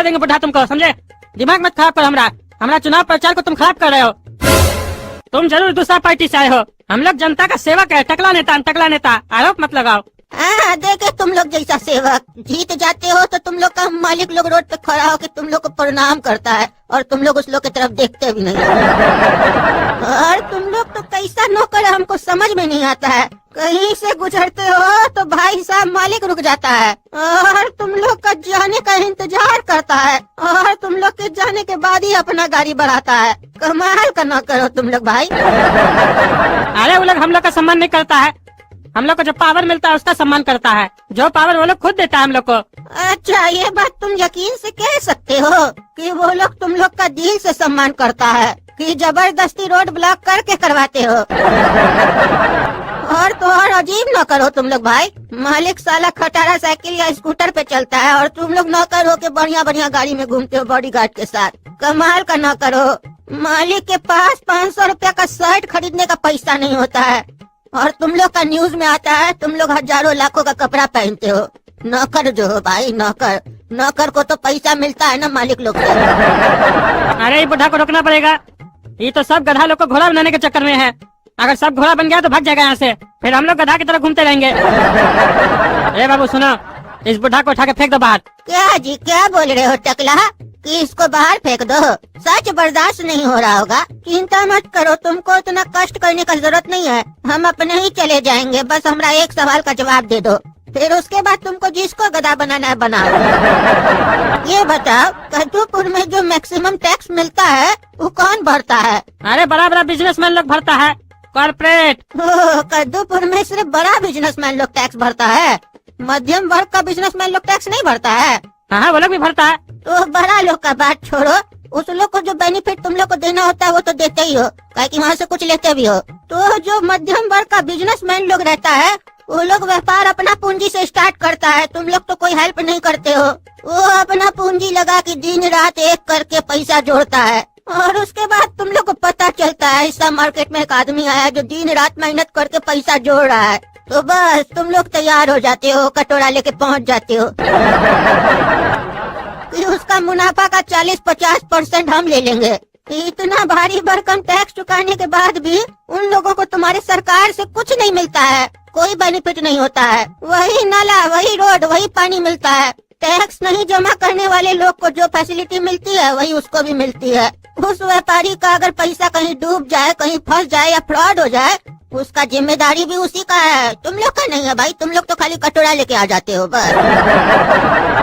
देंगे बुढ़ा तुमको, समझे? दिमाग मत खराब करो हमारा चुनाव प्रचार को तुम खराब कर रहे हो। तुम जरूर दूसरा पार्टी से आए हो, हम लोग जनता का सेवक है। टकला नेता, आरोप मत लगाओ। देखे तुम लोग जैसा सेवक जीत जाते हो तो तुम लोग का मालिक लोग रोड पे खड़ा होकर तुम लोग को प्रणाम करता है और तुम लोग उस लोग की तरफ देखते भी नहीं। और तुम लोग तो कैसा नौकर हमको समझ में नहीं आता है। कहीं से गुजरते हो तो भाई साहब मालिक रुक जाता है और तुम लोग का जाने का इंतजार करता है और तुम लोग के जाने के बाद ही अपना गाड़ी बढ़ाता है। कमाल का नौकर हो तुम लोग भाई। अरे वो लोग हम लोग का सम्मान नहीं करता है, हम लोग को जो पावर मिलता है उसका सम्मान करता है। जो पावर वो लोग खुद देता है हम लोग को। अच्छा, ये बात तुम यकीन से कह सकते हो कि वो लोग तुम लोग का दिल से सम्मान करता है कि जबरदस्ती रोड ब्लॉक करके करवाते हो। और अजीब नौकर हो तुम लोग भाई। मालिक साला खटारा साइकिल या स्कूटर पे चलता है और तुम लोग नौकर हो के बढ़िया गाड़ी में घूमते हो बॉडीगार्ड के साथ। कमाल का नौकर हो। मालिक के पास 500 रुपया का शर्ट खरीदने का पैसा नहीं होता है और तुम लोग का न्यूज में आता है तुम लोग हजारों लाखों का कपड़ा पहनते हो। नौकर जो हो भाई, नौकर को तो पैसा मिलता है ना मालिक लोग से। अरे ये बुढ़ा को रोकना पड़ेगा, ये तो सब गधा लोग को घोड़ा बनाने के चक्कर में है। अगर सब घोड़ा बन गया तो भाग जाएगा यहाँ से, फिर हम लोग गधा की तरह घूमते रहेंगे। ए बाबू सुनो, इस बुढ़ा को उठा के फेंक दो बाहर। क्या जी, क्या बोल रहे हो टकला कि इसको बाहर फेंक दो? सच बर्दाश्त नहीं हो रहा होगा। चिंता मत करो, तुमको इतना कष्ट करने का जरूरत नहीं है। हम अपने ही चले जाएंगे, बस हमारा एक सवाल का जवाब दे दो, फिर उसके बाद तुमको जिसको गधा बनाना है बनाओ। ये बताओ, कद्दूपुर में जो मैक्सिमम टैक्स मिलता है वो कौन भरता है? अरे बड़ा बिजनेसमैन लोग भरता है, कॉर्पोरेट। कद्दूपुर में सिर्फ बड़ा बिजनेसमैन लोग टैक्स भरता है, मध्यम वर्ग का बिजनेसमैन लोग टैक्स नहीं भरता है? हाँ, वो लोग भी भरता है। तो बड़ा लोग का बात छोड़ो, उस लोग को जो बेनिफिट तुम लोग को देना होता है वो तो देते ही हो, कि वहाँ से कुछ लेते भी हो। तो जो मध्यम वर्ग का बिजनेसमैन लोग रहता है वो लोग व्यापार अपना पूंजी से स्टार्ट करता है, तुम लोग तो कोई हेल्प नहीं करते हो। वो अपना पूंजी लगा के दिन रात एक करके पैसा जोड़ता है और उसके बाद तुम लोग को पता चलता है हिस्सा मार्केट में एक आदमी आया जो दिन रात मेहनत करके पैसा जोड़ रहा है, तो बस तुम लोग तैयार हो जाते हो, कटोरा लेके पहुँच जाते हो कि उसका मुनाफा का 40-50% हम ले लेंगे। इतना भारी भरकम टैक्स चुकाने के बाद भी उन लोगों को तुम्हारी सरकार से कुछ नहीं मिलता है, कोई बेनिफिट नहीं होता है। वही नाला, वही रोड, वही पानी मिलता है। टैक्स नहीं जमा करने वाले लोग को जो फैसिलिटी मिलती है वही उसको भी मिलती है। उस व्यापारी का अगर पैसा कहीं डूब जाए, कहीं फंस जाए या फ्रॉड हो जाए, उसका जिम्मेदारी भी उसी का है, तुम लोग का नहीं है भाई। तुम लोग तो खाली कटोरा लेके आ जाते हो बस।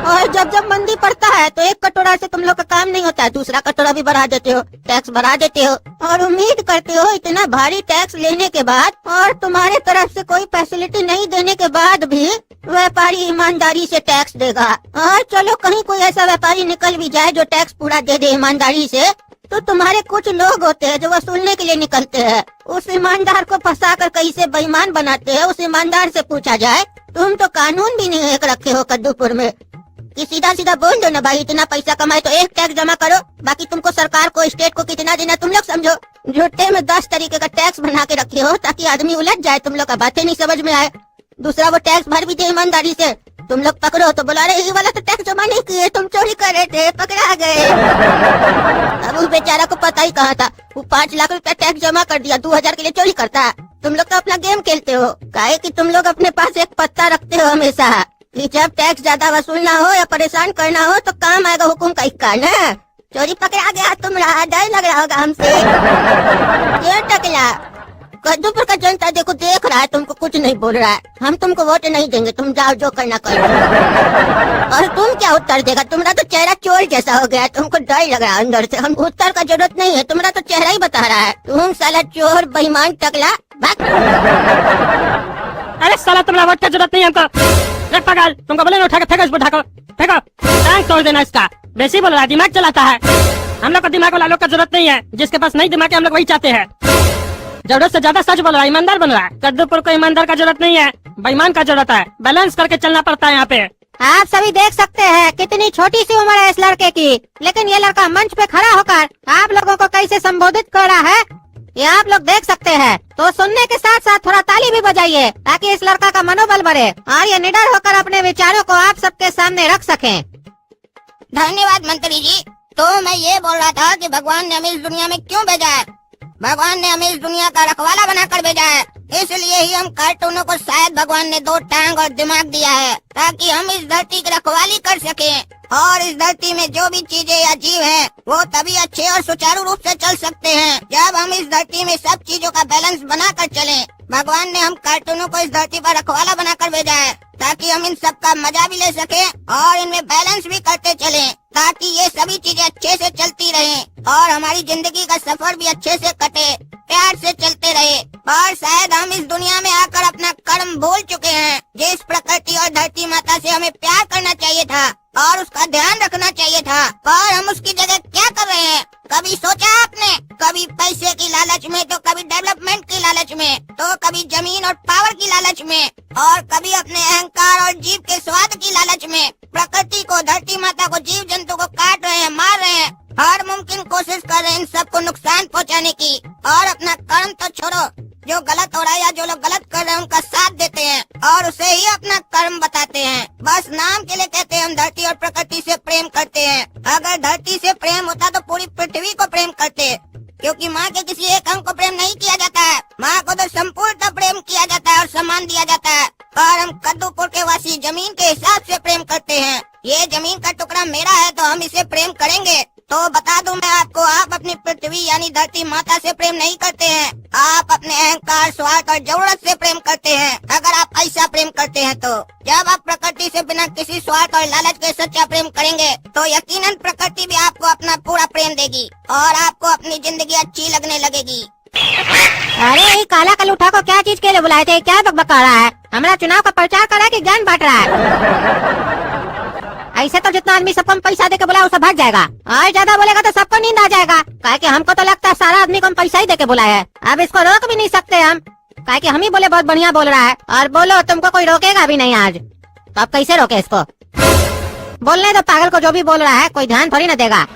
और जब मंदी पड़ता है तो एक कटोरा से तुम लोग का काम नहीं होता है, दूसरा कटोरा भी बढ़ा देते हो, टैक्स बढ़ा देते हो और उम्मीद करते हो इतना भारी टैक्स लेने के बाद और तुम्हारे तरफ से कोई फैसिलिटी नहीं देने के बाद भी व्यापारी ईमानदारी से टैक्स देगा। और चलो कहीं कोई ऐसा व्यापारी निकल भी जाए जो टैक्स पूरा दे दे ईमानदारी से, तो तुम्हारे कुछ लोग होते हैं जो वसूलने के लिए निकलते हैं। उस ईमानदार को फंसाकर कैसे बेईमान बनाते हैं, उस ईमानदार से पूछा जाए। तुम तो कानून भी नहीं एक रखे हो कद्दूपुर में कि सीधा सीधा बोल दो ना भाई, इतना पैसा कमाए तो एक टैक्स जमा करो, बाकी तुमको सरकार को, स्टेट को कितना देना तुम लोग समझो। झूठे में 10 तरीके का टैक्स बना के रखे हो ताकि आदमी उलझ जाए, तुम लोग का बातें नहीं समझ में आए। दूसरा वो टैक्स भर भी दे ईमानदारी से, तुम लोग पकड़ो तो बोला अरे ये वाला तो टैक्स जमा नहीं किए, तुम चोरी कर रहे थे, पकड़ा गए। अब उस बेचारा को पता ही कहाँ था, वो 5 लाख रुपया टैक्स जमा कर दिया, 2000 के लिए चोरी करता है। तुम लोग तो अपना गेम खेलते हो, काहे कि तुम लोग अपने पास एक पत्ता रखते हो हमेशा कि जब टैक्स ज्यादा वसूलना हो या परेशान करना हो तो काम आएगा हुकुम का इक्का ना। चोरी पकड़ा गया, तुम डर लग रहा होगा हमसे। ये टकला कद्दूपुर का जनता देखो देख रहा है, तुमको कुछ नहीं बोल रहा है। हम तुमको वोट नहीं देंगे, तुम जाओ जो करना करो। और तुम क्या उत्तर देगा? तुम्हारा तो चेहरा चोर जैसा हो गया, तुमको डर लग रहा है अंदर से। हम उत्तर का जरूरत नहीं है, तुम्हारा तो चेहरा ही बता रहा है। तुम साला चोर बेईमान टकला भाग। अरे साला तुम्हारा वोट का जरूरत नहीं हमको। पागल, तुमको बोले ना उठा के फेंको इस बुढ़ा को, फेंको, टांग तोड़ देना इसका। बेसी बोल रहा है, दिमाग चलाता है। हम लोग को दिमाग वाला लोग का जरूरत नहीं है, जिसके पास नहीं दिमाग है हम लोग वही चाहते हैं। जरूरत से ज्यादा सच बोल रहा है, ईमानदार बन रहा है। कद्दूपुर को ईमानदार का जरूरत नहीं है, बेईमान का जरूरत है। बैलेंस करके चलना पड़ता है यहाँ पे। आप सभी देख सकते हैं कितनी छोटी सी उम्र है इस लड़के की, लेकिन ये लड़का मंच पे खड़ा होकर आप लोगों को कैसे संबोधित कर रहा है ये आप लोग देख सकते हैं। तो सुनने के साथ साथ थोड़ा ताली भी बजाइए ताकि इस लड़का का मनोबल बढ़े और ये निडर होकर अपने विचारों को आप सबके सामने रख सकें। धन्यवाद मंत्री जी। तो मैं ये बोल रहा था कि भगवान ने हमें इस दुनिया में क्यों भेजा है। भगवान ने हमें इस दुनिया का रखवाला बनाकर भेजा है, इसलिए ही हम कार्टूनों को शायद भगवान ने 2 टांग और दिमाग दिया है, ताकि हम इस धरती की रखवाली कर सकें। और इस धरती में जो भी चीजें या जीव हैं, वो तभी अच्छे और सुचारू रूप से चल सकते हैं जब हम इस धरती में सब चीजों का बैलेंस बनाकर चलें। भगवान ने हम कार्टूनों को इस धरती पर रखवाला बनाकर भेजा है, ताकि हम इन सब का मजा भी ले सकें और इनमें बैलेंस भी करते चलें, ताकि ये सभी चीजें अच्छे से चलती रहें और हमारी जिंदगी का सफर भी अच्छे से कटे, प्यार से चलते रहे। और शायद हम इस दुनिया में आकर अपना कर्म भूल चुके हैं। जिस प्रकृति और धरती माता से हमें प्यार करना चाहिए था और उसका ध्यान रखना चाहिए था, और हम उसकी जगह क्या कर रहे हैं? कभी सोचा आपने? कभी पैसे की लालच में, तो कभी डेवलपमेंट की लालच में, तो कभी जमीन और पावर की लालच में, और कभी अपने अहंकार और जीव के स्वाद की लालच में प्रकृति को, धरती माता को, जीव जंतु को काट रहे हैं, मार रहे हैं, हर मुमकिन कोशिश कर रहे हैं इन सबको नुकसान पहुंचाने की। और अपना कर्म तो छोड़ो, जो गलत हो रहा है या जो लोग गलत कर रहे हैं उनका साथ देते हैं और उसे ही अपना कर्म बताते हैं। बस नाम के लिए कहते हैं हम धरती और प्रकृति से प्रेम करते हैं। अगर धरती से प्रेम होता तो पूरी पृथ्वी को प्रेम करते, क्योंकि माँ के किसी एक अंग को प्रेम नहीं किया जाता है। माँ को तो संपूर्णतः प्रेम किया जाता है और सम्मान दिया जाता है। और हम कद्दूपुर के वासी जमीन के हिसाब से प्रेम करते हैं। ये जमीन का टुकड़ा मेरा है तो हम इसे प्रेम करेंगे। तो बता दूं मैं आपको, आप अपनी पृथ्वी यानी धरती माता से प्रेम नहीं करते हैं, आप अपने अहंकार, स्वार्थ और जरूरत से प्रेम करते हैं। अगर आप ऐसा प्रेम करते हैं तो जब आप प्रकृति से बिना किसी स्वार्थ और लालच के सच्चा प्रेम करेंगे तो यकीनन प्रकृति भी आपको अपना पूरा प्रेम देगी और आपको अपनी जिंदगी अच्छी लगने लगेगी। अरे ये काला कलूठा को क्या चीज के लिए बुलाए थे? क्या बकबक रहा है? हमारा चुनाव का प्रचार कर रहा है कि ज्ञान बांट रहा है? ऐसे तो जितना आदमी सबको हम पैसा दे के बुलाए वो सब भाग जाएगा, और ज्यादा बोलेगा तो सबको नींद आ जाएगा। काहे कि हमको तो लगता है सारा आदमी को हम पैसा ही दे के बुलाए हैं। अब इसको रोक भी नहीं सकते हम, काहे कि हम ही बोले बहुत बढ़िया बोल रहा है, और बोलो तुमको कोई रोकेगा भी नहीं आज। तो अब कैसे रोके इसको? बोलने तो पागल को, जो भी बोल रहा है कोई ध्यान थोड़ी न देगा।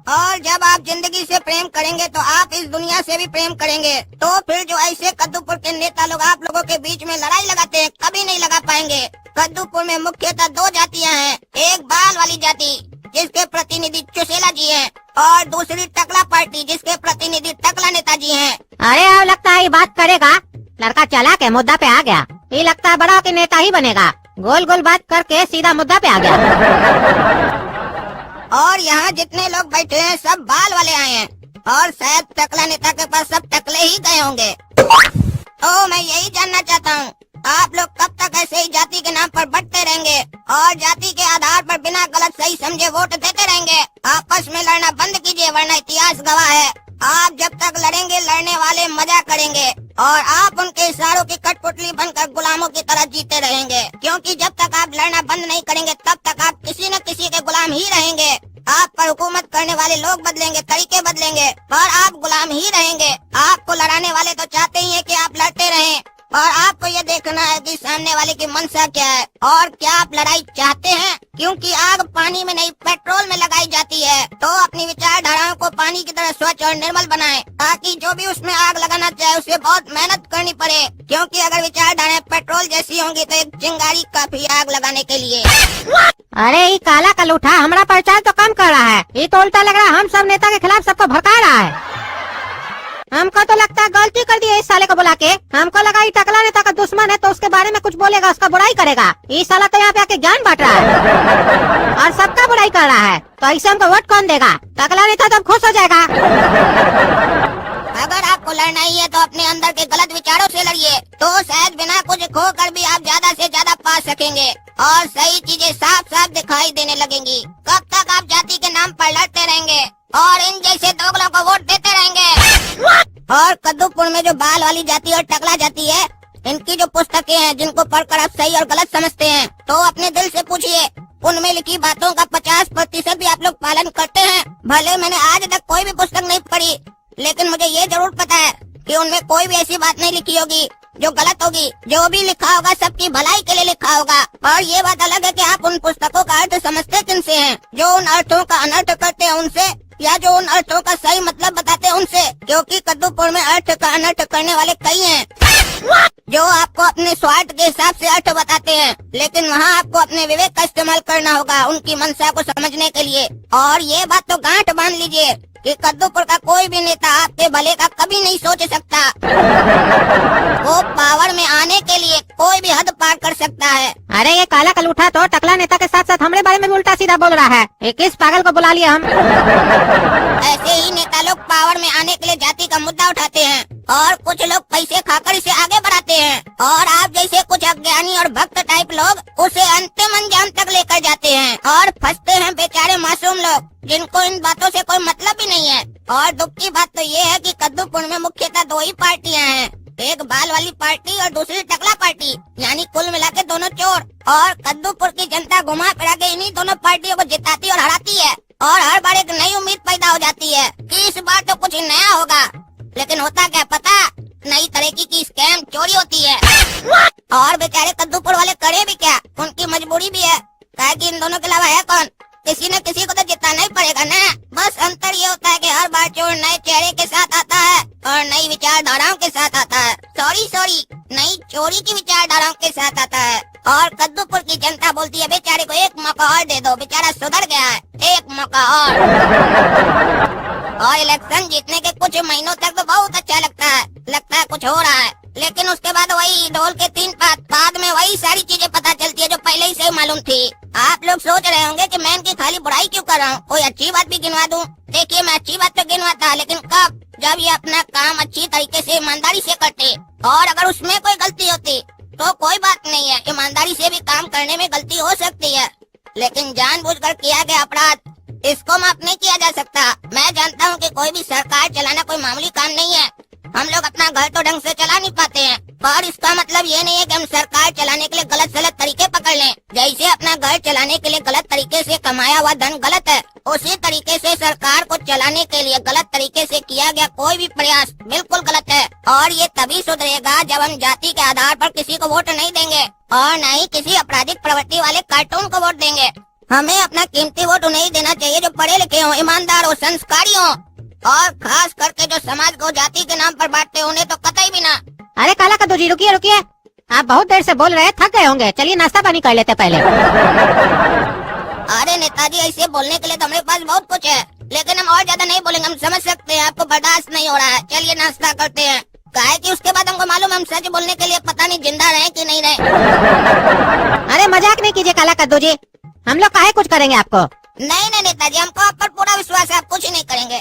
और जब आप जिंदगी से प्रेम करेंगे तो आप इस दुनिया से भी प्रेम करेंगे। तो फिर जो ऐसे कद्दूपुर के नेता लोग आप लोगों के बीच में लड़ाई लगाते हैं, कभी नहीं लगा पाएंगे। कद्दूपुर में मुख्यतः 2 जातियां हैं, एक बाल वाली जाति जिसके प्रतिनिधि चुसेला जी हैं, और दूसरी टकला पार्टी जिसके प्रतिनिधि टकला नेताजी हैं। अरे अब लगता है ये बात करेगा, लड़का चला के मुद्दा पे आ गया। ये लगता है बड़ा के नेता ही बनेगा, गोल गोल बात करके सीधा मुद्दा पे आ गया। और यहाँ जितने लोग बैठे हैं सब बाल वाले आए हैं, और शायद टकला नेता के पास सब टकले ही गए होंगे। तो मैं यही जानना चाहता हूँ, आप लोग कब तक ऐसे ही जाति के नाम पर बंटते रहेंगे और जाति के आधार पर बिना गलत सही समझे वोट देते रहेंगे? आपस में लड़ना बंद कीजिए, वरना इतिहास गवाह है आप जब तक लड़ेंगे लड़ने वाले मजा करेंगे और आप उनके इशारों की कठपुतली बनकर गुलामों की तरह जीते रहेंगे। क्योंकि जब तक आप लड़ना बंद नहीं करेंगे तब तक आप किसी न किसी के गुलाम ही रहेंगे। आप पर हुकूमत करने वाले लोग बदलेंगे, तरीके बदलेंगे, और आप गुलाम ही रहेंगे। आपको लड़ाने वाले तो चाहते ही है कि आप लड़ते रहें, और आपको ये देखना है कि सामने वाले की मंशा क्या है और क्या आप लड़ाई चाहते हैं। क्योंकि आग पानी में नहीं पेट्रोल में लगाई जाती है। तो अपनी विचारधाराओं को पानी की तरह स्वच्छ और निर्मल बनाएं, ताकि जो भी उसमें आग लगाना चाहे उसे बहुत मेहनत करनी पड़े। क्योंकि अगर विचारधाराएं पेट्रोल जैसी होंगी तो एक चिंगारी काफी आग लगाने के लिए। अरे ये काला कलूठा हमारा प्रचार तो कम कर रहा है, ये तो उल्टा लग रहा है हम सब नेता के खिलाफ सबको भड़का रहा है। हमको तो लगता है गलती कर दी है इस साले को बुला के। हमको लगा ये टकला नेता का दुश्मन है तो उसके बारे में कुछ बोलेगा, उसका बुराई करेगा। ये साला तो यहाँ पे आके ज्ञान बांट रहा है और सबका बुराई कर रहा है। तो ऐसे हमको वोट कौन देगा? टकला नेता तो खुश हो जाएगा। अगर आपको लड़ना ही है तो अपने अंदर के गलत विचारों से लड़िए, तो शायद बिना कुछ खो कर भी आप ज्यादा से ज्यादा पा सकेंगे और सही चीजें साफ साफ दिखाई देने लगेंगी। कब तक आप जाति के नाम पर लड़ते रहेंगे और इन जैसे दोगलों को वोट देते रहेंगे? और कद्दूपुर में जो बाल वाली जाति और टकला जाति है, इनकी जो पुस्तकें हैं जिनको पढ़कर आप सही और गलत समझते हैं, तो अपने दिल से पूछिए उनमें लिखी बातों का 50% भी आप लोग पालन करते हैं? भले मैंने आज तक कोई भी पुस्तक नहीं पढ़ी, लेकिन मुझे ये जरूर पता है कि उनमें कोई भी ऐसी बात नहीं लिखी होगी जो गलत होगी। जो भी लिखा होगा सबकी भलाई के लिए लिखा होगा। और ये बात अलग है कि आप उन पुस्तकों का अर्थ समझते किनसे हैं, जो उन अर्थों का अनर्थ करते हैं उनसे, या जो उन अर्थों का सही मतलब बताते हैं उनसे। क्योंकि कद्दू कद्दूपुर में अर्थ का अनर्थ करने वाले कई हैं, जो आपको अपने स्वार्थ के हिसाब से अर्थ बताते हैं, लेकिन वहाँ आपको अपने विवेक का इस्तेमाल करना होगा उनकी मंशा को समझने के लिए। और ये बात तो गांठ बांध लीजिए कि कद्दूपुर का कोई भी नेता आपके भले का कभी नहीं सोच सकता। वो पावर में आने के लिए कोई भी हद पार कर सकता है। अरे ये काला कलूठा तो टकला नेता के साथ साथ हमारे बारे में भी उल्टा सीधा बोल रहा है। ये किस पागल को बुला लिया हम? ऐसे ही नेता लोग पावर में आने के लिए जाति का मुद्दा उठाते हैं और कुछ लोग पैसे खाकर इसे आगे बढ़ाते हैं, और आप जैसे कुछ अज्ञानी और भक्त टाइप लोग उसे अंतिम अंजाम तक लेकर जाते हैं और फंसते हैं बेचारे मासूम लोग जिनको इन बातों से कोई मतलब भी नहीं है। और दुख की बात तो ये है कि कद्दूपुर में मुख्यतः दो ही पार्टियां हैं, एक बाल वाली पार्टी और दूसरी टकला पार्टी, यानी कुल मिला के दोनों चोर। और कद्दूपुर की जनता घुमा फिरा के इन्हीं दोनों पार्टियों को जिताती और हराती है, और हर बार एक नई उम्मीद पैदा हो जाती है कि इस बार तो कुछ नया होगा। लेकिन होता क्या पता, नई तरीके की स्कैम चोरी होती है। और बेचारे कद्दूपुर वाले करे भी क्या, उनकी मजबूरी भी है, काहे कि इन दोनों के अलावा है कौन? किसी न किसी को तो जिताना ही पड़ेगा ना। बस अंतर ये होता है कि हर बार चोर नए चेहरे के साथ आता है और नई विचारधाराओं के साथ आता है। सॉरी नई चोरी की विचारधाराओं के साथ आता है। और कद्दूपुर की जनता बोलती है बेचारे को एक मौका और दे दो, बेचारा सुधर गया है, एक मौका और इलेक्शन जीतने के कुछ महीनों तक तो बहुत अच्छा लगता है कुछ हो रहा है, लेकिन उसके बाद वही ढोल के तीन पात, बाद में वही सारी चीजें पता चलती है जो पहले ही से मालूम थी। आप लोग सोच रहे होंगे कि मैं इनकी खाली बुराई क्यों कर रहा हूँ, कोई अच्छी बात भी गिनवा दूं। देखिए मैं अच्छी बात तो गिनवाता, लेकिन कब? जब ये अपना काम अच्छी तरीके से ईमानदारी से करते, और अगर उसमें कोई गलती होती तो कोई बात नहीं है, ईमानदारी से भी काम करने में गलती हो सकती है, लेकिन जानबूझकर किया गया अपराध इसको माफ नहीं किया जा सकता। मैं जानता हूँ कि कोई भी सरकार चलाना कोई मामूली काम नहीं है, हम लोग अपना घर तो ढंग से चला नहीं पाते हैं, पर इसका मतलब ये नहीं है कि हम सरकार चलाने के लिए गलत सलत तरीके पकड़ लें। जैसे अपना घर चलाने के लिए गलत तरीके से कमाया हुआ धन गलत है, उसी तरीके से सरकार को चलाने के लिए गलत तरीके से किया गया कोई भी प्रयास बिल्कुल गलत है। और ये तभी सुधरेगा जब हम जाति के आधार पर किसी को वोट नहीं देंगे और न ही किसी आपराधिक प्रवृत्ति वाले कार्टून को वोट देंगे। हमें अपना कीमती वोट उन्हें देना चाहिए जो पढ़े लिखे हों, ईमानदार हो, संस्कारी हो, और खास करके जो समाज को जाति के नाम पर बांटते उन्हें तो कतई भी ना। अरे काला कद्दू जी रुकिए, आप बहुत देर से बोल रहे हैं, थक गए होंगे, चलिए नाश्ता पानी कर लेते पहले। अरे नेताजी ऐसे बोलने के लिए तो हमारे पास बहुत कुछ है, लेकिन हम और ज्यादा नहीं बोलेंगे, हम समझ सकते हैं आपको बर्दाश्त नहीं हो रहा है। चलिए नाश्ता करते हैं, काहे कि उसके बाद हमको मालूम हम सच बोलने के लिए पता नहीं जिंदा रहे कि नहीं रहे। अरे मजाक नहीं कीजिए काला कद्दू जी, हम लोग काहे कुछ करेंगे आपको? नहीं नेताजी, हमको आप पर पूरा विश्वास है, आप कुछ नहीं करेंगे।